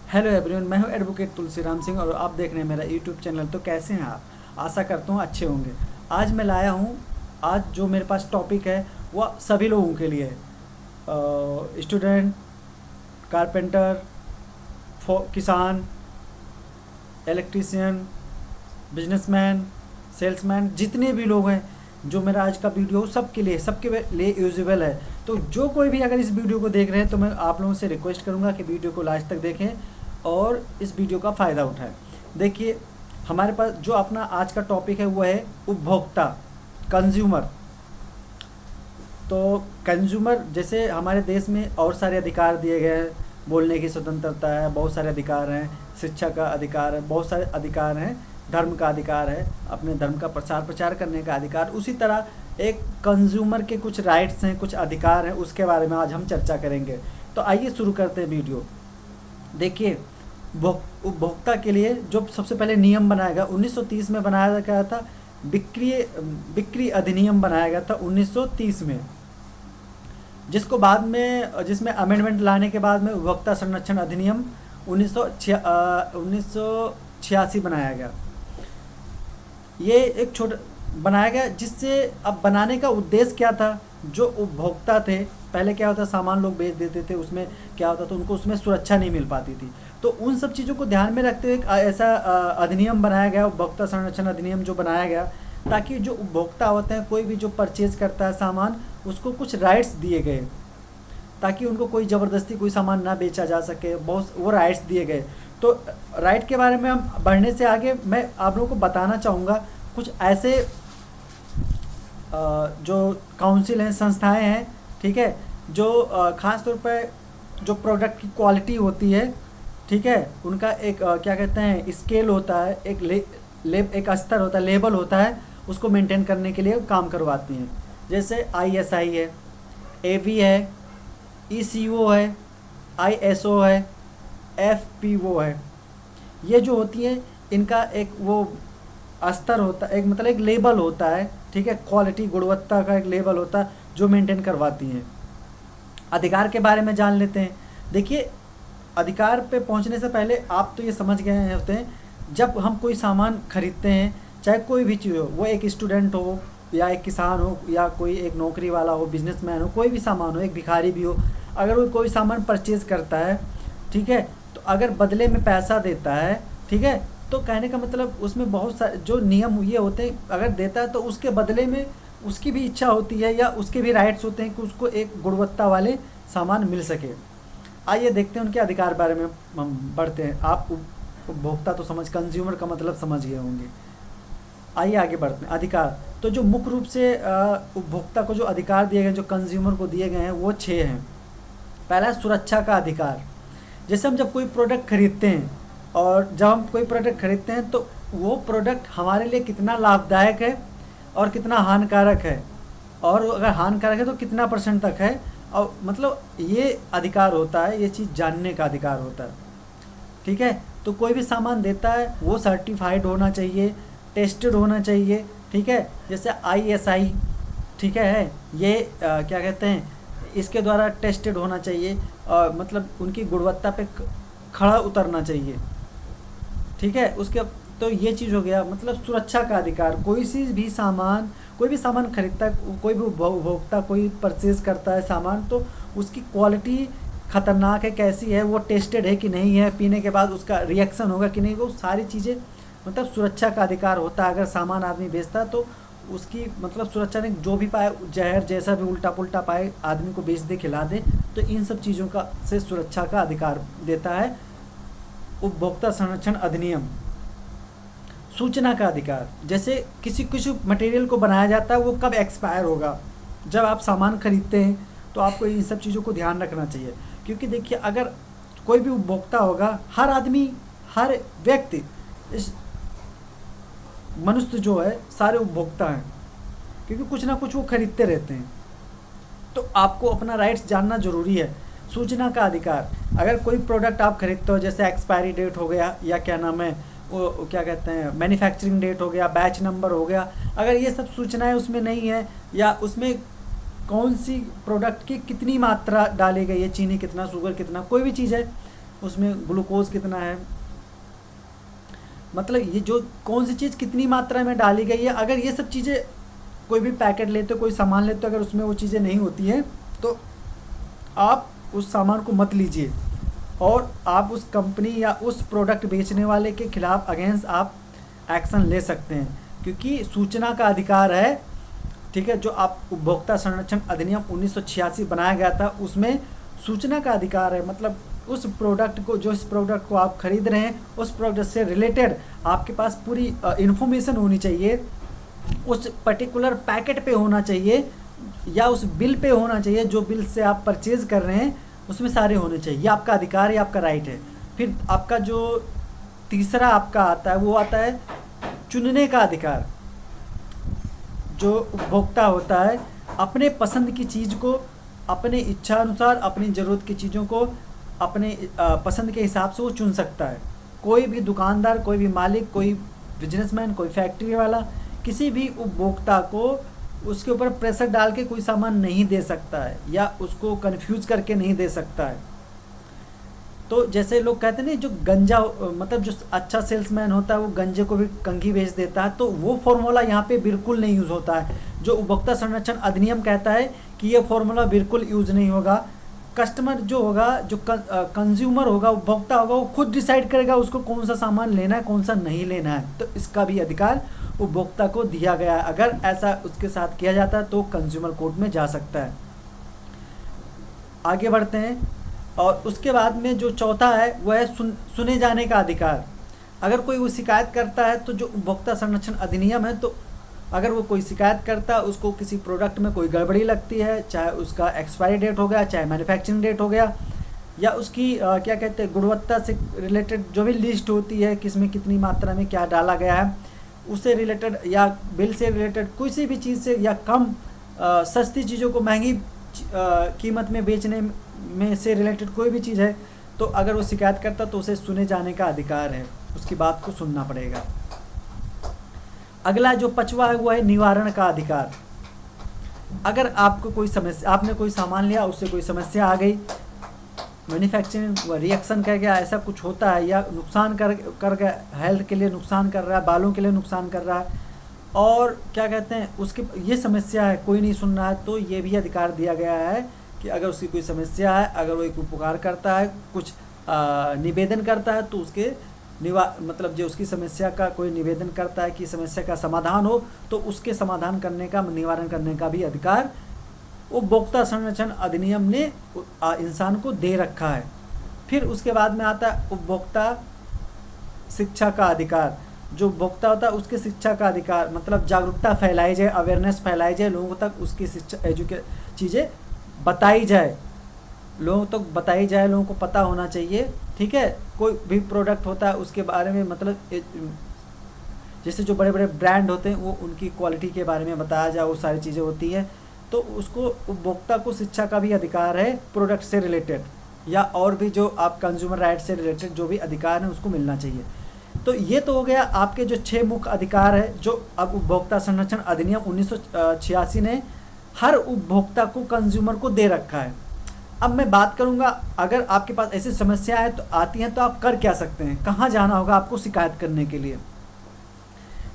Hello everyone, मैं हूं advocate Tulsiram Singh और आप देख रहे हैं मेरा यूट्यूब चैनल। तो कैसे हैं आप? आशा करता हूं अच्छे होंगे। आज मैं लाया हूं, आज जो मेरे पास टॉपिक है वह सभी लोगों के लिए है। स्टूडेंट, कारपेंटर, किसान, इलेक्ट्रीशियन, बिजनेसमैन, सेल्समैन, जितने भी लोग हैं, जो मेरा आज का वीडियो सबके लिए यूजेबल है। तो जो कोई भी अगर इस वीडियो को देख रहे हैं तो मैं आप लोगों से रिक्वेस्ट करूंगा कि वीडियो को लास्ट तक देखें और इस वीडियो का फ़ायदा उठाएं। देखिए, हमारे पास जो अपना आज का टॉपिक है वो है उपभोक्ता, कंज्यूमर। तो कंज्यूमर, जैसे हमारे देश में और सारे अधिकार दिए गए हैं, बोलने की स्वतंत्रता है, बहुत सारे अधिकार हैं, शिक्षा का अधिकार है, बहुत सारे अधिकार हैं, धर्म का अधिकार है, अपने धर्म का प्रचार करने का अधिकार। उसी तरह एक कंज्यूमर के कुछ राइट्स हैं, कुछ अधिकार हैं, उसके बारे में आज हम चर्चा करेंगे। तो आइए शुरू करते हैं वीडियो। देखिए, उपभोक्ता के लिए जो सबसे पहले नियम बनाया गया 1930 में बनाया गया था, बिक्री अधिनियम बनाया गया था 1930 में, जिसमें अमेंडमेंट लाने के बाद में उपभोक्ता संरक्षण अधिनियम 1986 बनाया गया। ये एक छोटा बनाया गया, जिससे अब बनाने का उद्देश्य क्या था, जो उपभोक्ता थे, पहले क्या होता, सामान लोग बेच देते थे, उसमें क्या होता था, उनको उसमें सुरक्षा नहीं मिल पाती थी। तो उन सब चीज़ों को ध्यान में रखते हुए एक ऐसा अधिनियम बनाया गया, उपभोक्ता संरक्षण अधिनियम जो बनाया गया, ताकि जो उपभोक्ता होते हैं, कोई भी जो परचेज करता है सामान, उसको कुछ राइट्स दिए गए, ताकि उनको कोई ज़बरदस्ती कोई सामान ना बेचा जा सके, बहुत वो राइट्स दिए गए। तो राइट के बारे में हम बढ़ने से आगे मैं आप लोगों को बताना चाहूँगा कुछ ऐसे जो काउंसिल हैं, संस्थाएं हैं, ठीक है, जो ख़ास तौर पर जो प्रोडक्ट की क्वालिटी होती है, ठीक है, उनका एक क्या कहते हैं, स्केल होता है, एक स्तर होता है, लेवल होता है, उसको मेंटेन करने के लिए काम करवाती हैं। जैसे ISI है, AV है, ECO है, ISO है, FPO है। ये जो होती है, इनका एक वो स्तर होता है, एक मतलब एक लेबल होता है, ठीक है, क्वालिटी, गुणवत्ता का एक लेबल होता है जो मेंटेन करवाती हैं। अधिकार के बारे में जान लेते हैं। देखिए, अधिकार पे पहुंचने से पहले आप तो ये समझ गए होते हैं, जब हम कोई सामान खरीदते हैं, चाहे कोई भी चीज़ हो, वो एक स्टूडेंट हो या एक किसान हो या कोई एक नौकरी वाला हो, बिजनेसमैन हो, कोई भी सामान हो, एक भिखारी भी हो, अगर वो कोई सामान परचेज़ करता है, ठीक है, तो अगर बदले में पैसा देता है, ठीक है, तो कहने का मतलब उसमें बहुत सारे जो नियम ये होते हैं, अगर देता है तो उसके बदले में उसकी भी इच्छा होती है या उसके भी राइट्स होते हैं कि उसको एक गुणवत्ता वाले सामान मिल सके। आइए देखते हैं उनके अधिकार बारे में हम बढ़ते हैं। आप उपभोक्ता तो कंज्यूमर का मतलब समझ गए होंगे। आइए आगे बढ़ते हैं। अधिकार, तो जो मुख्य रूप से उपभोक्ता को जो अधिकार दिए गए, जो कंज्यूमर को दिए गए हैं, वो 6 हैं। पहला, सुरक्षा का अधिकार। जैसे हम जब कोई प्रोडक्ट खरीदते हैं, और जब हम कोई प्रोडक्ट खरीदते हैं तो वो प्रोडक्ट हमारे लिए कितना लाभदायक है और कितना हानिकारक है, और अगर हानिकारक है तो कितना % तक है, और मतलब ये अधिकार होता है, ये चीज़ जानने का अधिकार होता है, ठीक है। तो कोई भी सामान देता है वो सर्टिफाइड होना चाहिए, टेस्टेड होना चाहिए, ठीक है। जैसे ISI, ठीक है, ये क्या कहते हैं, इसके द्वारा टेस्टेड होना चाहिए, और मतलब उनकी गुणवत्ता पे खड़ा उतरना चाहिए, ठीक है। उसके तो ये चीज़ हो गया, मतलब सुरक्षा का अधिकार। कोई भी सामान खरीदता है, कोई भी उपभोक्ता कोई परचेज़ करता है सामान, तो उसकी क्वालिटी ख़तरनाक है, कैसी है, वो टेस्टेड है कि नहीं है, पीने के बाद उसका रिएक्शन होगा कि नहीं, वो सारी चीज़ें मतलब सुरक्षा का अधिकार होता है। अगर सामान आदमी बेचता है तो उसकी मतलब सुरक्षा नहीं, जो भी पाए, जहर जैसा भी उल्टा पुल्टा पाए, आदमी को बेच दे, खिला दे, तो इन सब चीज़ों का से सुरक्षा का अधिकार देता है उपभोक्ता संरक्षण अधिनियम। सूचना का अधिकार, जैसे किसी मटेरियल को बनाया जाता है, वो कब एक्सपायर होगा। जब आप सामान खरीदते हैं तो आपको इन सब चीज़ों को ध्यान रखना चाहिए, क्योंकि देखिए, अगर कोई भी उपभोक्ता होगा, हर आदमी, हर व्यक्ति, इस मनुष्य जो है, सारे उपभोक्ता हैं, क्योंकि कुछ ना कुछ वो खरीदते रहते हैं। तो आपको अपना राइट्स जानना ज़रूरी है। सूचना का अधिकार, अगर कोई प्रोडक्ट आप खरीदते हो, जैसे एक्सपायरी डेट हो गया, या क्या नाम है वो क्या कहते हैं, मैन्युफैक्चरिंग डेट हो गया, बैच नंबर हो गया, अगर ये सब सूचनाएं उसमें नहीं है, या उसमें कौन सी प्रोडक्ट की कितनी मात्रा डाली गई है, चीनी कितना, शुगर कितना, कोई भी चीज़ है, उसमें ग्लूकोज कितना है, मतलब ये जो कौन सी चीज़ कितनी मात्रा में डाली गई है। अगर ये सब चीज़ें कोई भी पैकेट लेते हो, कोई सामान लेते हो, अगर उसमें वो चीज़ें नहीं होती हैं तो आप उस सामान को मत लीजिए, और आप उस कंपनी या उस प्रोडक्ट बेचने वाले के खिलाफ अगेंस्ट आप एक्शन ले सकते हैं, क्योंकि सूचना का अधिकार है, ठीक है। जो आप उपभोक्ता संरक्षण अधिनियम 1986 बनाया गया था, उसमें सूचना का अधिकार है, मतलब उस प्रोडक्ट को, जो इस प्रोडक्ट को आप खरीद रहे हैं, उस प्रोडक्ट से रिलेटेड आपके पास पूरी इन्फॉर्मेशन होनी चाहिए, उस पर्टिकुलर पैकेट पे होना चाहिए या उस बिल पे होना चाहिए, जो बिल से आप परचेज़ कर रहे हैं उसमें सारे होने चाहिए। ये आपका अधिकार है, आपका राइट है। फिर आपका जो तीसरा आपका आता है वो आता है चुनने का अधिकार। जो उपभोक्ता होता है अपने पसंद की चीज़ को अपने इच्छा अनुसार, अपनी ज़रूरत की चीज़ों को अपने पसंद के हिसाब से वो चुन सकता है। कोई भी दुकानदार, कोई भी मालिक, कोई बिजनेसमैन, कोई फैक्ट्री वाला किसी भी उपभोक्ता को उसके ऊपर प्रेशर डाल के कोई सामान नहीं दे सकता है या उसको कंफ्यूज करके नहीं दे सकता है। तो जैसे लोग कहते हैं ना, जो गंजा, मतलब जो अच्छा सेल्समैन होता है वो गंजे को भी कंघी बेच देता है, तो वो फॉर्मूला यहाँ पे बिल्कुल नहीं यूज़ होता है। जो उपभोक्ता संरक्षण अधिनियम कहता है कि ये फॉर्मूला बिल्कुल यूज़ नहीं होगा। कस्टमर जो होगा, जो कंज्यूमर होगा, उपभोक्ता होगा, वो खुद डिसाइड करेगा उसको कौन सा सामान लेना है, कौन सा नहीं लेना है। तो इसका भी अधिकार उपभोक्ता को दिया गया है। अगर ऐसा उसके साथ किया जाता है तो कंज्यूमर कोर्ट में जा सकता है। आगे बढ़ते हैं, और उसके बाद में जो चौथा है वह है सुने जाने का अधिकार। अगर कोई वो शिकायत करता है तो जो उपभोक्ता संरक्षण अधिनियम है, तो अगर वो कोई शिकायत करता है, उसको किसी प्रोडक्ट में कोई गड़बड़ी लगती है, चाहे उसका एक्सपायरी डेट हो गया, चाहे मैन्युफैक्चरिंग डेट हो गया, या उसकी क्या कहते हैं, गुणवत्ता से रिलेटेड जो भी लिस्ट होती है, किसमें कितनी मात्रा में क्या डाला गया है, उससे रिलेटेड, या बिल से रिलेटेड किसी भी चीज़ से, या कम सस्ती चीज़ों को महंगी कीमत में बेचने में से रिलेटेड कोई भी चीज़ है, तो अगर वो शिकायत करता तो उसे सुने जाने का अधिकार है, उसकी बात को सुनना पड़ेगा। अगला जो पांचवा है वो है निवारण का अधिकार। अगर आपको कोई समस्या, आपने कोई सामान लिया, उससे कोई समस्या आ गई, मैन्युफैक्चरिंग रिएक्शन कर गया, ऐसा कुछ होता है, या नुकसान कर गया, हेल्थ के लिए नुकसान कर रहा है, बालों के लिए नुकसान कर रहा है, और क्या कहते हैं उसकी ये समस्या है, कोई नहीं सुन रहा है, तो ये भी अधिकार दिया गया है कि अगर उसकी कोई समस्या है, अगर वो एक पुकार करता है, कुछ निवेदन करता है, तो उसके मतलब जो उसकी समस्या का कोई निवेदन करता है कि समस्या का समाधान हो, तो उसके समाधान करने का, निवारण करने का भी अधिकार उपभोक्ता संरक्षण अधिनियम ने इंसान को दे रखा है। फिर उसके बाद में आता है उपभोक्ता शिक्षा का अधिकार। जो उपभोक्ता होता है उसके शिक्षा का अधिकार, मतलब जागरूकता फैलाई जाए, अवेयरनेस फैलाई जाए, लोगों तक उसकी शिक्षा चीज़ें बताई जाए, लोगों तक बताई जाए, लोगों को पता होना चाहिए, ठीक है। कोई भी प्रोडक्ट होता है उसके बारे में, मतलब जैसे जो बड़े बड़े ब्रांड होते हैं वो उनकी क्वालिटी के बारे में बताया जाए, वो सारी चीज़ें होती हैं, तो उसको उपभोक्ता को शिक्षा का भी अधिकार है प्रोडक्ट से रिलेटेड, या और भी जो आप कंज्यूमर राइट से रिलेटेड जो भी अधिकार है उसको मिलना चाहिए। तो ये तो हो गया आपके जो 6 मुख्य अधिकार है जो अब उपभोक्ता संरक्षण अधिनियम 1986 ने हर उपभोक्ता को, कंज्यूमर को दे रखा है। अब मैं बात करूंगा, अगर आपके पास ऐसी समस्या है तो आती हैं तो आप कर क्या सकते हैं, कहाँ जाना होगा आपको शिकायत करने के लिए।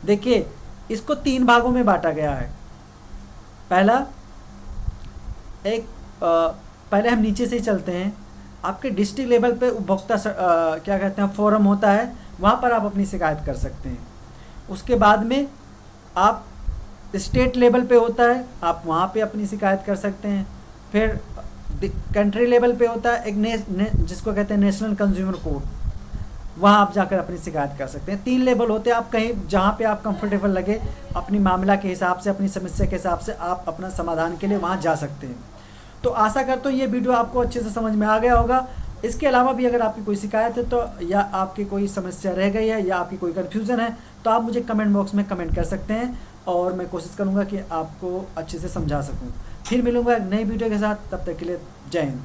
देखिए, इसको 3 भागों में बांटा गया है। पहला, पहले हम नीचे से ही चलते हैं। आपके डिस्ट्रिक्ट लेवल पे उपभोक्ता क्या कहते हैं फोरम होता है, वहाँ पर आप अपनी शिकायत कर सकते हैं। उसके बाद में आप स्टेट लेवल पे होता है, आप वहाँ पे अपनी शिकायत कर सकते हैं। फिर कंट्री लेवल पे होता है एक जिसको कहते हैं नेशनल कंज्यूमर कोर्ट, वहाँ आप जाकर अपनी शिकायत कर सकते हैं। 3 लेवल होते हैं, आप कहीं जहाँ पे आप कंफर्टेबल लगे, अपनी मामला के हिसाब से, अपनी समस्या के हिसाब से आप अपना समाधान के लिए वहाँ जा सकते हैं। तो आशा करता हूँ ये वीडियो आपको अच्छे से समझ में आ गया होगा। इसके अलावा भी अगर आपकी कोई शिकायत है तो, या आपकी कोई समस्या रह गई है, या आपकी कोई कन्फ्यूज़न है, तो आप मुझे कमेंट बॉक्स में कमेंट कर सकते हैं, और मैं कोशिश करूँगा कि आपको अच्छे से समझा सकूँ। फिर मिलूँगा एक नई वीडियो के साथ, तब तक के लिए जय हिंद।